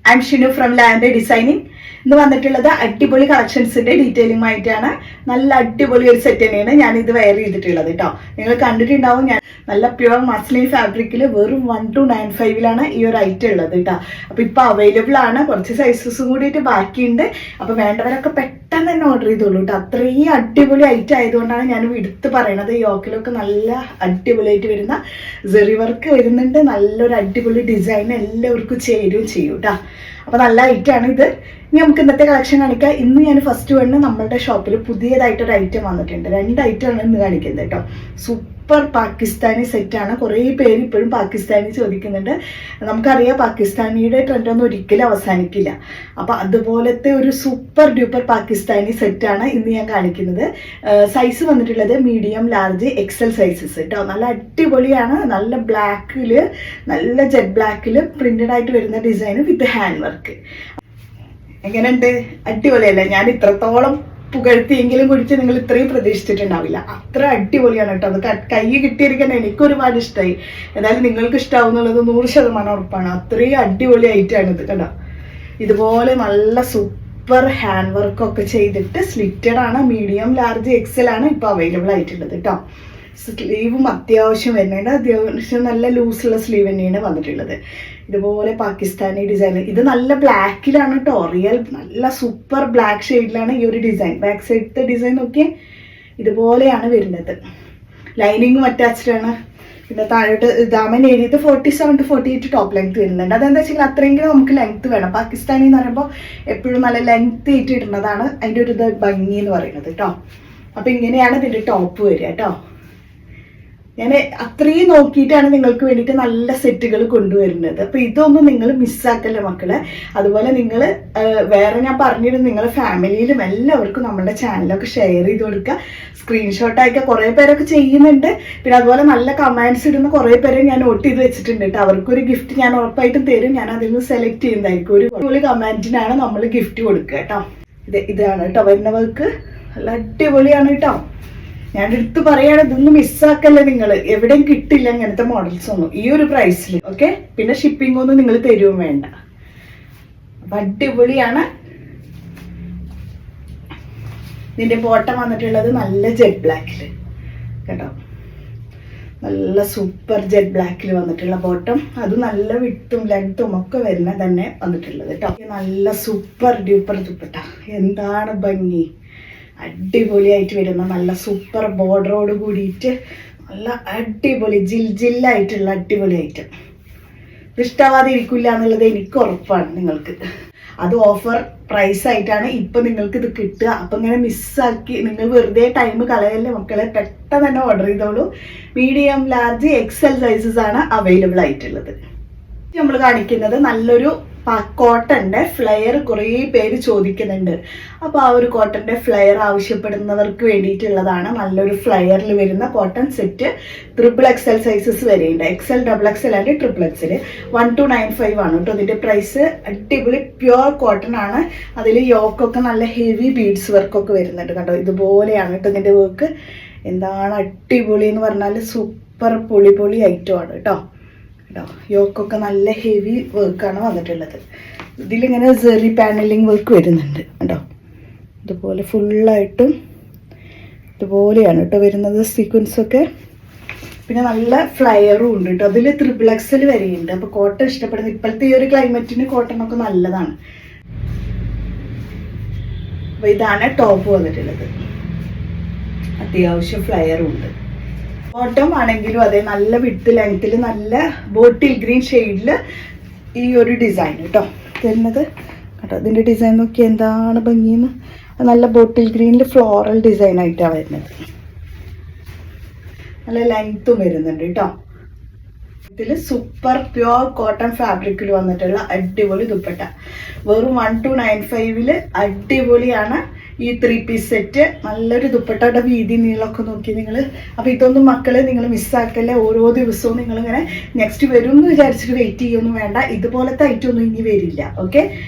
I'm Shinu from Lavender Designing. ഇന്ന് വന്നിട്ടുള്ളത് അടിപൊളി കളക്ഷൻസിന്റെ ഡീറ്റെയിലിംഗുമായിട്ടാണ്. നല്ല അടിപൊളി ഒരു സെറ്റ് തന്നെയാണ് ഞാൻ ഇത് വെയർ ചെയ്തിട്ടുള്ളത് കേട്ടോ. നിങ്ങൾ കണ്ടിട്ടുണ്ടാവും, ഞാൻ നല്ല പ്യുവർ മസ്ലിൻ ഫാബ്രിക്കിൽ വെറും 1295 ഈ ഒരു ഐറ്റം ഉള്ളത് കേട്ടോ. അപ്പൊ ഇപ്പൊ അവൈലബിൾ ആണ്, കുറച്ച് സൈസസും കൂടിയിട്ട് ബാക്കിയുണ്ട്. അപ്പൊ വേണ്ടവരൊക്കെ പെട്ടെന്ന് തന്നെ ഓർഡർ ചെയ്തോളൂ കേട്ടോ. അത്രയും അടിപൊളി ഐറ്റം ആയതുകൊണ്ടാണ് ഞാൻ എടുത്ത് പറയണത്. യോക്കിലൊക്കെ നല്ല അടിപൊളിയായിട്ട് വരുന്ന സെറി വർക്ക് വരുന്നുണ്ട്. നല്ലൊരു അടിപൊളി ഡിസൈൻ എല്ലാവർക്കും ചേരുകയും ചെയ്യും കേട്ടോ. അപ്പൊ നല്ല ഐറ്റമാണ് ഇത്. ഇനി നമുക്ക് ഇന്നത്തെ കളക്ഷൻ കാണിക്കാം. ഇന്ന് ഞാൻ ഫസ്റ്റ് വന്ന് നമ്മളുടെ ഷോപ്പിൽ പുതിയതായിട്ടൊരു ഐറ്റം വന്നിട്ടുണ്ട്. 2 ഐറ്റമാണ് ഇന്ന് കാണിക്കുന്നത് കേട്ടോ. സൂപ്പർ പാകിസ്ഥാനി സെറ്റാണ്. കുറേ പേര് ഇപ്പോഴും പാകിസ്ഥാനി ചോദിക്കുന്നുണ്ട്. നമുക്കറിയാം പാകിസ്ഥാനിയുടെ ട്രെൻഡൊന്നും ഒരിക്കലും അവസാനിക്കില്ല. അപ്പൊ അതുപോലത്തെ ഒരു സൂപ്പർ ഡ്യൂപ്പർ പാകിസ്ഥാനി സെറ്റാണ് ഇന്ന് ഞാൻ കാണിക്കുന്നത്. സൈസ് വന്നിട്ടുള്ളത് മീഡിയം, ലാർജ്, എക്സൽ സൈസസ് കേട്ടോ. നല്ല അടിപൊളിയാണ്. നല്ല ബ്ലാക്കില്, നല്ല ജെറ്റ് ബ്ലാക്കില് പ്രിന്റഡ് ആയിട്ട് വരുന്ന ഡിസൈൻ വിത്ത് ഹാൻഡ് വർക്ക്. എങ്ങനെയുണ്ട്? അടിപൊളിയല്ലേ? ഞാൻ ഇത്രത്തോളം പുകഴ്ത്തിയെങ്കിലും കുറിച്ച് നിങ്ങൾ ഇത്രയും പ്രതീക്ഷിച്ചിട്ടുണ്ടാവില്ല. അത്ര അടിപൊളിയാണ് കേട്ടോ. അത് കൈ കിട്ടിയിരിക്കാൻ എനിക്ക് ഒരുപാട് ഇഷ്ടമായി. എന്തായാലും നിങ്ങൾക്ക് ഇഷ്ടമാവും എന്നുള്ളത് 100% ഉറപ്പാണ്. അത്രയും അടിപൊളി ഐറ്റമാണ് ഇത് കേട്ടോ. ഇതുപോലെ നല്ല സൂപ്പർ ഹാൻഡ് വർക്കൊക്കെ ചെയ്തിട്ട് സ്ലിറ്റഡ് ആണ്. മീഡിയം, ലാർജ്, എക്സൽ ആണ് ഇപ്പോൾ അവൈലബിൾ ആയിട്ടുള്ളത് കേട്ടോ. സ്ലീവും അത്യാവശ്യം വരുന്നുണ്ട്. അത്യാവശ്യം നല്ല ലൂസുള്ള സ്ലീവ് തന്നെയാണ് വന്നിട്ടുള്ളത്. ഇതുപോലെ പാകിസ്ഥാനി ഡിസൈൻ. ഇത് നല്ല ബ്ലാക്കിലാണ് കേട്ടോ. റിയൽ നല്ല സൂപ്പർ ബ്ലാക്ക് ഷെയ്ഡിലാണ് ഈ ഒരു ഡിസൈൻ. ബാക്ക് സൈഡത്തെ ഡിസൈൻ നോക്കിയേ, ഇതുപോലെയാണ് വരുന്നത്. ലൈനിങ്ങും അറ്റാച്ച്ഡ് ആണ്. പിന്നെ താഴോട്ട് ദാമൻ ഏരിയത്ത് 47 to 48 ടോപ്പ് ലെങ്ത് വരുന്നുണ്ട്. അതെന്താ വെച്ചാൽ അത്രയെങ്കിലും നമുക്ക് ലെങ്ത് വേണം. പാകിസ്ഥാനി എന്ന് പറയുമ്പോൾ എപ്പോഴും നല്ല ലെങ്ത് ആയിട്ട് ഇടുന്നതാണ് അതിൻ്റെ ഒരു ഭംഗി എന്ന് പറയുന്നത് കേട്ടോ. അപ്പം ഇങ്ങനെയാണ് ഇതിൻ്റെ ടോപ്പ് വരിക കേട്ടോ. ഞാൻ അത്രയും നോക്കിയിട്ടാണ് നിങ്ങൾക്ക് വേണ്ടിയിട്ട് നല്ല സെറ്റുകൾ കൊണ്ടുവരുന്നത്. അപ്പോൾ ഇതൊന്നും നിങ്ങൾ മിസ്സാക്കല്ലേ മക്കളെ. അതുപോലെ നിങ്ങൾ വേറെ ഞാൻ പറഞ്ഞിരുന്നു, നിങ്ങളുടെ ഫാമിലിയിലും എല്ലാവർക്കും നമ്മുടെ ചാനലൊക്കെ ഷെയർ ചെയ്ത് കൊടുക്കുക. സ്ക്രീൻഷോട്ടായിട്ട് കുറേ പേരൊക്കെ ചെയ്യുന്നുണ്ട്. പിന്നെ അതുപോലെ നല്ല കമൻസ് ഇടുന്ന കുറേ പേരെ ഞാൻ നോട്ട് ചെയ്ത് വെച്ചിട്ടുണ്ട് കേട്ടോ. അവർക്കൊരു ഗിഫ്റ്റ് ഞാൻ ഉറപ്പായിട്ടും തരും. ഞാൻ അതിൽ നിന്ന് സെലക്ട് ചെയ്യുന്നതായിരിക്കും. ഒരു കമൻറ്റിനാണ് നമ്മൾ ഗിഫ്റ്റ് കൊടുക്കുക കേട്ടോ. ഇതാണ് കേട്ടോ വരുന്ന വർക്ക്. നല്ല അടിപൊളിയാണ് കേട്ടോ. ഞാൻ എടുത്ത് പറയാണ്, ഇതൊന്നും മിസ്സാക്കല്ലേ നിങ്ങൾ. എവിടെയും കിട്ടില്ല അങ്ങനത്തെ മോഡൽസ് ഒന്നും ഈ ഒരു പ്രൈസിൽ. ഓക്കെ, പിന്നെ ഷിപ്പിംഗ് ഒന്നും നിങ്ങൾ തരുവും വേണ്ട. അപ്പൊ അടിപൊളിയാണ്. ഇതിന്റെ ബോട്ടം വന്നിട്ടുള്ളത് നല്ല ജെറ്റ് ബ്ലാക്കില് കേട്ടോ. നല്ല സൂപ്പർ ജെറ്റ് ബ്ലാക്കിൽ വന്നിട്ടുള്ള ബോട്ടം. അത് നല്ല വിട്ടും ലെങ്ത്തും ഒക്കെ വരുന്ന തന്നെ വന്നിട്ടുള്ളത് കേട്ടോ. നല്ല സൂപ്പർ ഡ്യൂപ്പർ ദുപ്പട്ട. എന്താണ് ഭംഗി! അടിപൊളിയായിട്ട് വരുന്ന നല്ല സൂപ്പർ ബോർഡറോട് കൂടിയിട്ട് നല്ല അടിപൊളി ജില്ലായിട്ടുള്ള അടിപൊളി ഐറ്റം. ഇഷ്ടമാവാതെ ഇരിക്കില്ല എന്നുള്ളത് എനിക്ക് ഉറപ്പാണ് നിങ്ങൾക്ക്. അത് ഓഫർ പ്രൈസ് ആയിട്ടാണ് ഇപ്പം നിങ്ങൾക്ക് ഇത് കിട്ടുക. അപ്പം ഇങ്ങനെ മിസ്സാക്കി നിങ്ങൾ വെറുതെ ടൈം കളയല്ലേ മക്കളെ. പെട്ടെന്ന് തന്നെ ഓർഡർ ചെയ്തോളൂ. മീഡിയം, ലാർജ്, എക്സൽ സൈസസ് ആണ് അവൈലബിൾ ആയിട്ടുള്ളത്. നമ്മൾ കാണിക്കുന്നത് നല്ലൊരു കോട്ടന്റെ ഫ്ലെയർ. കുറേ പേര് ചോദിക്കുന്നുണ്ട്. അപ്പോൾ ആ ഒരു കോട്ടന്റെ ഫ്ലെയർ ആവശ്യപ്പെടുന്നവർക്ക് വേണ്ടിയിട്ടുള്ളതാണ്. നല്ലൊരു ഫ്ലെയറിൽ വരുന്ന കോട്ടൺ സെറ്റ്. XXL സൈസസ് വരെയുണ്ട്. XL, XXL and XXL. 1295 ആണ് കേട്ടോ ഇതിന്റെ പ്രൈസ്. അടിപൊളി പ്യുവർ കോട്ടൺ ആണ്. അതിൽ യോക്കൊക്കെ നല്ല ഹെവി ബീഡ്സ് വർക്കൊക്കെ വരുന്നുണ്ട് കേട്ടോ. ഇതുപോലെയാണ് കേട്ടോ ഇതിന്റെ വർക്ക്. എന്താണ് അടിപൊളി എന്ന് പറഞ്ഞാൽ സൂപ്പർ പൊളി ഐറ്റം ആണ് കേട്ടോ. യോക്കൊക്കെ നല്ല ഹെവി വർക്കാണ് വന്നിട്ടുള്ളത്. ഇതിലിങ്ങനെ സെറി പാനലിംഗ് വർക്ക് വരുന്നുണ്ട് കേട്ടോ. ഇതുപോലെ ഫുള്ളായിട്ടും ഇതുപോലെയാണ് കേട്ടോ വരുന്നത് സീക്വൻസൊക്കെ. പിന്നെ നല്ല ഫ്ലയറും ഉണ്ട് കേട്ടോ. അതിൽ XXL വരെയുണ്ട്. അപ്പോൾ കോട്ടൺ ഇഷ്ടപ്പെടുന്നത് ഇപ്പോഴത്തെ ഈ ഒരു ക്ലൈമറ്റിന് കോട്ടണൊക്കെ നല്ലതാണ്. അപ്പോൾ ഇതാണ് ടോപ്പ് വന്നിട്ടുള്ളത്. അത്യാവശ്യം ഫ്ലയറും ഉണ്ട്. ബോട്ടം ആണെങ്കിലും അതെ നല്ല വിട്ട് ലെങ്ത്തിൽ നല്ല ബോട്ടിൽ ഗ്രീൻ ഷെയ്ഡിൽ ഈ ഒരു ഡിസൈൻ കേട്ടോ തരുന്നത് കേട്ടോ. ഇതിൻ്റെ ഡിസൈൻ നോക്കി എന്താണ് ഭംഗിയെന്ന്. നല്ല ബോട്ടിൽ ഗ്രീനിൽ ഫ്ലോറൽ ഡിസൈൻ ആയിട്ടാണ് വരുന്നത്. നല്ല ലെങ്ത്തും വരുന്നുണ്ട് കേട്ടോ. ഇതിൽ സൂപ്പർ പ്യുവർ കോട്ടൺ ഫാബ്രിക്കിൽ വന്നിട്ടുള്ള അടിപൊളി ദുപ്പട്ട. വെറും 1295 അടിപൊളിയാണ് ഈ 3 പീസ് സെറ്റ്. നല്ലൊരു ദുപ്പട്ടയുടെ വീതി നീളമൊക്കെ നോക്കി നിങ്ങൾ. അപ്പോൾ ഇതൊന്നും മക്കളെ നിങ്ങൾ മിസ്സാക്കല്ലേ. ഓരോ ദിവസവും നിങ്ങളിങ്ങനെ നെക്സ്റ്റ് വരും എന്ന് വിചാരിച്ചിട്ട് വെയിറ്റ് ചെയ്യൊന്നും വേണ്ട. ഇതുപോലത്തെ ഐറ്റം ഒന്നും ഇനി വരില്ല. ഓക്കെ,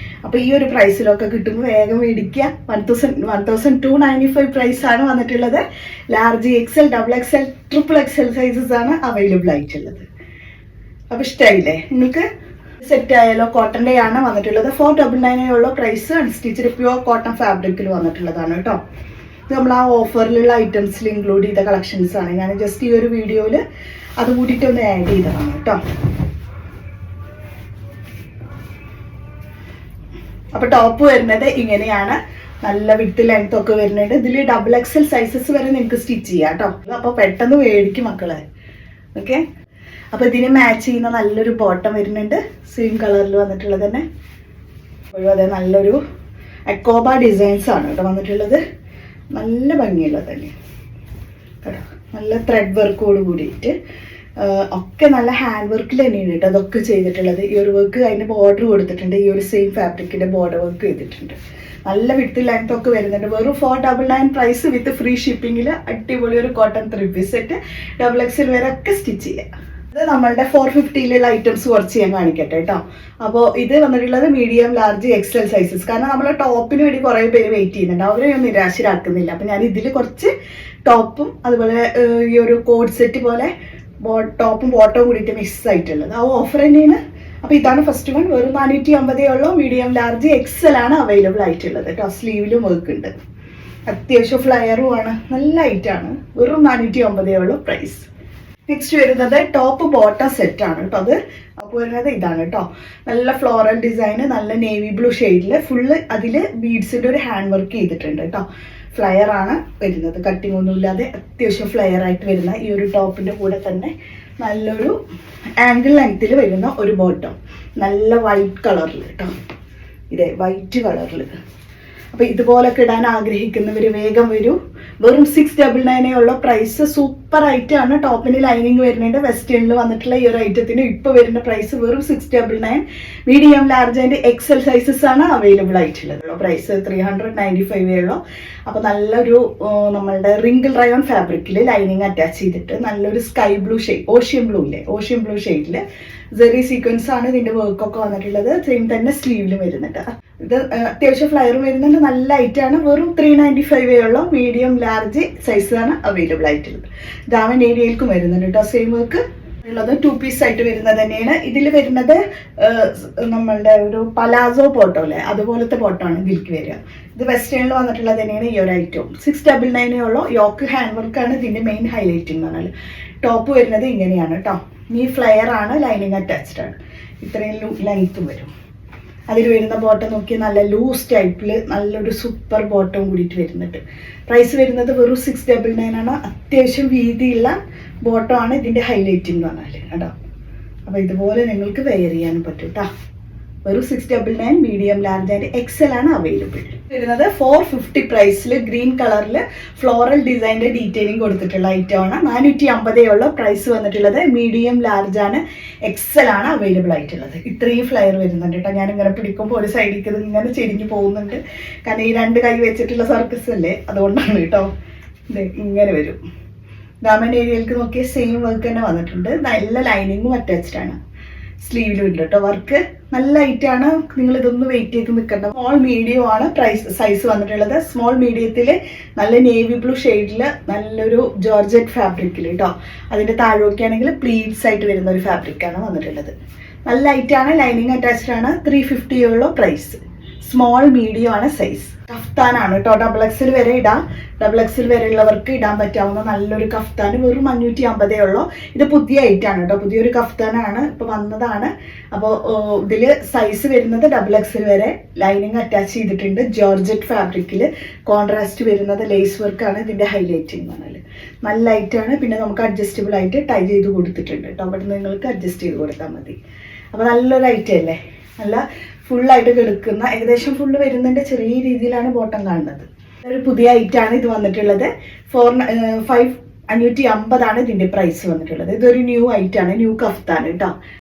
അപ്പോൾ ഈ ഒരു പ്രൈസിലൊക്കെ കിട്ടുമ്പോൾ വേഗം മേടിക്കുക. 1295 പ്രൈസാണ് വന്നിട്ടുള്ളത്. Large, XL, XXL, XXL sizes ആണ് അവൈലബിൾ ആയിട്ടുള്ളത്. അപ്പോൾ ഇഷ്ടമായില്ലേ നിങ്ങൾക്ക്? സെറ്റ് ആയാലോ കോട്ടൻ്റെ ആണ് വന്നിട്ടുള്ളത്. 499 ഉള്ള പ്രൈസ്. അൺസ്റ്റിച്ചഡ് പ്യുവർ കോട്ടൺ ഫാബ്രിക്കിൽ വന്നിട്ടുള്ളതാണ് കേട്ടോ. ഇത് നമ്മൾ ആ ഓഫറിലുള്ള ഐറ്റംസിൽ ഇൻക്ലൂഡ് ചെയ്ത കളക്ഷൻസ് ആണ്. ഞാൻ ജസ്റ്റ് ഈ ഒരു വീഡിയോയിൽ അത് കൂടിയിട്ട് ഒന്ന് ആഡ് ചെയ്തതാണ് കേട്ടോ. അപ്പോൾ ടോപ്പ് വരുന്നത് ഇങ്ങനെയാണ്. നല്ല വിട്ട് ലെങ്ത് ഒക്കെ വരുന്നുണ്ട്. ഇതിൽ XXL സൈസസ് വരെ നിങ്ങൾക്ക് സ്റ്റിച്ച് ചെയ്യാം കേട്ടോ. അപ്പോൾ പെട്ടെന്ന് മേടിക്കും മക്കളെ. ഓക്കെ, അപ്പോൾ ഇതിന് മാച്ച് ചെയ്യുന്ന നല്ലൊരു ബോട്ടം വരുന്നുണ്ട്. സെയിം കളറിൽ വന്നിട്ടുള്ളത് തന്നെ. അപ്പോഴും അതെ നല്ലൊരു അക്കോബ ഡിസൈൻസ് ആണ് കേട്ടോ വന്നിട്ടുള്ളത്. നല്ല ഭംഗിയുള്ളത് തന്നെ കേട്ടോ. നല്ല ത്രെഡ് വർക്കോട് കൂടിയിട്ട് ഒക്കെ നല്ല ഹാൻഡ് വർക്കിൽ തന്നെയാണ് കേട്ടോ അതൊക്കെ ചെയ്തിട്ടുള്ളത്. ഈ ഒരു വർക്ക് അതിൻ്റെ ബോർഡർ കൊടുത്തിട്ടുണ്ട്. ഈ ഒരു സെയിം ഫാബ്രിക്കിൻ്റെ ബോർഡർ വർക്ക് ചെയ്തിട്ടുണ്ട്. നല്ല വിട്ട് ലെങ്ത് ഒക്കെ വരുന്നുണ്ട്. വെറും 499 പ്രൈസ് വിത്ത് ഫ്രീ ഷിപ്പിങ്ങിൽ അടിപൊളി ഒരു കോട്ടൺ 3 പീസ് സെറ്റ് XXL വരെ ഒക്കെ സ്റ്റിച്ച് ചെയ്യാം. ഇത് നമ്മളുടെ 450 ഐറ്റംസ് കുറച്ച് ഞാൻ കാണിക്കട്ടെ കേട്ടോ. അപ്പോൾ ഇത് വന്നിട്ടുള്ളത് മീഡിയം, ലാർജ്, XL സൈസസ്. കാരണം നമ്മൾ ടോപ്പിന് വേണ്ടി കുറേ പേര് വെയിറ്റ് ചെയ്യുന്നുണ്ട്. അവരെ ഒന്നും നിരാശരാക്കുന്നില്ല. അപ്പോൾ ഞാൻ ഇതിൽ കുറച്ച് ടോപ്പും അതുപോലെ ഈ ഒരു കോഡ് സെറ്റ് പോലെ ടോപ്പും ബോട്ടവും കൂടിയിട്ട് മിക്സ് ആയിട്ടുള്ളത് ആ ഓഫർ തന്നെയാണ്. അപ്പോൾ ഇതാണ് ഫസ്റ്റ് വൺ. വെറും 450 ഉള്ളൂ. മീഡിയം, ലാർജ്, XL ആണ് അവൈലബിൾ ആയിട്ടുള്ളത് കേട്ടോ. സ്ലീവിലും വർക്ക് ഉണ്ട്. അത്യാവശ്യം ഫ്ലയറും ആണ്. നല്ല ഐറ്റാണ്. വെറും 450 ഉള്ളൂ പ്രൈസ്. നെക്സ്റ്റ് വരുന്നത് ടോപ്പ് ബോട്ടം സെറ്റ് ആണ് കേട്ടോ. അത് വരുന്നത് ഇതാണ് കേട്ടോ. നല്ല ഫ്ലോറൽ ഡിസൈന്, നല്ല നേവി ബ്ലൂ ഷെയ്ഡിൽ ഫുള്ള് അതിൽ ബീഡ്സിൻ്റെ ഒരു ഹാൻഡ് വർക്ക് ചെയ്തിട്ടുണ്ട് കേട്ടോ. ഫ്ലയർ ആണ് വരുന്നത്. കട്ടിങ് ഒന്നുമില്ലാതെ അത്യാവശ്യം ഫ്ലയർ ആയിട്ട് വരുന്ന ഈ ഒരു ടോപ്പിൻ്റെ കൂടെ തന്നെ നല്ലൊരു ആംഗിൾ ലെങ്ത്തിൽ വരുന്ന ഒരു ബോട്ടം. നല്ല വൈറ്റ് കളറിൽ കേട്ടോ. ഇതേ വൈറ്റ് കളറിൽ. അപ്പോൾ ഇതുപോലൊക്കെ ഇടാൻ ആഗ്രഹിക്കുന്നവർ വേഗം വരൂ. വെറും 699 ഉള്ള പ്രൈസ്. സൂപ്പർ ഐറ്റമാണ്. ടോപ്പിന് ലൈനിങ് വരുന്നുണ്ട്. വെസ്റ്റേണിൽ വന്നിട്ടുള്ള ഈ ഒരു ഐറ്റത്തിന് ഇപ്പോൾ വരുന്ന പ്രൈസ് വെറും 699. Medium, large and XL sizes ആണ് അവൈലബിൾ ആയിട്ടുള്ളത്. പ്രൈസ് 395 ഉള്ളൂ. അപ്പോൾ നല്ലൊരു നമ്മളുടെ റിങ്കിൾ റയോൺ ഫാബ്രിക്കിൽ ലൈനിങ് അറ്റാച്ച് ചെയ്തിട്ട് നല്ലൊരു sky blue shade, ocean blue ഇല്ലേ, ഓഷ്യൻ ബ്ലൂ ഷെയ്ഡിൽ ജെറി സീക്വൻസ് ആണ് ഇതിൻ്റെ വർക്കൊക്കെ വന്നിട്ടുള്ളത്. സെയിം തന്നെ സ്ലീവിലും വരുന്നുണ്ട്. ഇത് അത്യാവശ്യം ഫ്ലയറും വരുന്നുണ്ട്. നല്ല ഐറ്റാണ്. വെറും 395 ഉള്ളൂ. മീഡിയം, ലാർജ് സൈസാണ് അവൈലബിൾ ആയിട്ടുള്ളത്. ദാമൻ ഏരിയയിൽക്കും വരുന്നുണ്ട് കേട്ടോ. സെയിം വർക്ക് ഉള്ളത് 2 പീസ് ആയിട്ട് വരുന്നത് തന്നെയാണ്. ഇതിൽ വരുന്നത് നമ്മളുടെ ഒരു പലാസോ പോട്ടോ അല്ലേ, അതുപോലത്തെ പോട്ടാണ് ഇതിലേക്ക് വരിക. ഇത് വെസ്റ്റേണിൽ വന്നിട്ടുള്ളത് തന്നെയാണ് ഈ ഒരു ഐറ്റവും. 699 ഉള്ളൂ. യോക്ക് ഹാൻഡ് വർക്കാണ് ഇതിൻ്റെ മെയിൻ ഹൈലൈറ്റ് എന്ന് പറഞ്ഞാൽ. ടോപ്പ് വരുന്നത് ഇങ്ങനെയാണ് കേട്ടോ. ഈ ഫ്ലയർ ആണ്, ലൈനിങ് അറ്റാച്ച്ഡ് ആണ്. ഇത്രയും ലെങ്ത്തും വരും. അതിൽ വരുന്ന ബോട്ടം നോക്കി നല്ല ലൂസ് ടൈപ്പിൽ നല്ലൊരു സൂപ്പർ ബോട്ടം കൂടിയിട്ട് വരുന്നുണ്ട്. പ്രൈസ് വരുന്നത് വെറും 699 ആണ്. അത്യാവശ്യം വീതിയുള്ള ബോട്ടം ആണ് ഇതിൻ്റെ ഹൈലൈറ്റ് എന്ന് പറഞ്ഞാൽ കേട്ടോ. അപ്പോൾ ഇതുപോലെ നിങ്ങൾക്ക് വെയർ ചെയ്യാനും പറ്റും കേട്ടോ. വെറും 699. മീഡിയം, ലാർജ് ആൻഡ് XL ആണ് അവൈലബിൾ. വരുന്നത് 450 പ്രൈസിൽ ഗ്രീൻ കളറിൽ ഫ്ലോറൽ ഡിസൈൻ്റെ ഡീറ്റെയിലിംഗ് കൊടുത്തിട്ടുള്ള ഐറ്റമാണ്. 450 ഉള്ള പ്രൈസ് വന്നിട്ടുള്ളത്. മീഡിയം, ലാർജ് ആണ്, XL ആണ് അവൈലബിൾ ആയിട്ടുള്ളത്. ഇത്രയും ഫ്ലയർ വരുന്നുണ്ട് കേട്ടോ. ഞാനിങ്ങനെ പിടിക്കുമ്പോൾ ഒരു സൈഡിലേക്ക് ഇത് ഇങ്ങനെ ചെരിഞ്ഞ് പോകുന്നുണ്ട്. കാരണം ഈ 2 കൈ വെച്ചിട്ടുള്ള സർക്കസ് അല്ലേ, അതുകൊണ്ടാണ് കേട്ടോ. ഇത് ഇങ്ങനെ വരും. ദാമൻ ഏരിയയിലേക്ക് നോക്കിയ സെയിം വർക്ക് തന്നെ വന്നിട്ടുണ്ട്. നല്ല ലൈനിങ്ങും അറ്റാച്ച്ഡ് ആണ്. സ്ലീവിലും ഉണ്ട് കേട്ടോ വർക്ക്. നല്ല ഐറ്റാണ്. നിങ്ങൾ ഇതൊന്ന് വെയിറ്റ് ചെയ്ത് നിൽക്കണ്ട. സ്മോൾ മീഡിയം ആണ് പ്രൈസ് സൈസ് വന്നിട്ടുള്ളത്. സ്മോൾ മീഡിയത്തിൽ നല്ല നേവി ബ്ലൂ ഷെയ്ഡിൽ നല്ലൊരു ജോർജറ്റ് ഫാബ്രിക്കിൽ കേട്ടോ. അതിൻ്റെ താഴോക്കാണെങ്കിൽ പ്ലീറ്റ്സ് ആയിട്ട് വരുന്ന ഒരു ഫാബ്രിക്കാണ് വന്നിട്ടുള്ളത്. നല്ല ഐറ്റാണ്. ലൈനിങ് അറ്റാച്ച്ഡ് ആണ്. 350 ഉള്ള പ്രൈസ്. സ്മോൾ മീഡിയം ആണ് സൈസ്. കഫ്താനാണ് കേട്ടോ. XXL വരെ ഇടാം. XXL വരെയുള്ളവർക്ക് ഇടാൻ പറ്റാവുന്ന നല്ലൊരു കഫ്താൻ. വെറും 550 ഉള്ളൂ. ഇത് പുതിയ ഐറ്റാണ് കേട്ടോ. പുതിയൊരു കഫ്താനാണ്, ഇപ്പോൾ വന്നതാണ്. അപ്പോൾ ഇതിൽ സൈസ് വരുന്നത് XXL വരെ. ലൈനിങ് അറ്റാച്ച് ചെയ്തിട്ടുണ്ട്. ജോർജറ്റ് ഫാബ്രിക്കിൽ കോൺട്രാസ്റ്റ് വരുന്നത് ലേസ് വർക്കാണ് ഇതിൻ്റെ ഹൈലൈറ്റ് എന്ന് പറഞ്ഞാൽ. നല്ല ഐറ്റാണ്. പിന്നെ നമുക്ക് അഡ്ജസ്റ്റബിൾ ആയിട്ട് ടൈ ചെയ്ത് കൊടുത്തിട്ടുണ്ട് കേട്ടോ. അവിടെ നിങ്ങൾക്ക് അഡ്ജസ്റ്റ് ചെയ്ത് കൊടുത്താൽ മതി. അപ്പോൾ നല്ലൊരു ഐറ്റം അല്ലേ. നല്ല ഫുള്ളായിട്ട് കിടക്കുന്ന, ഏകദേശം ഫുള്ള് വരുന്നതിൻ്റെ ചെറിയ രീതിയിലാണ് ബോട്ടം കാണുന്നത്. ഒരു പുതിയ ഐറ്റാണ് ഇത് വന്നിട്ടുള്ളത്. 550 ആണ് ഇതിൻ്റെ പ്രൈസ് വന്നിട്ടുള്ളത്. ഇതൊരു ന്യൂ ഐറ്റാണ്. ന്യൂ കഫ്താണ് കേട്ടോ.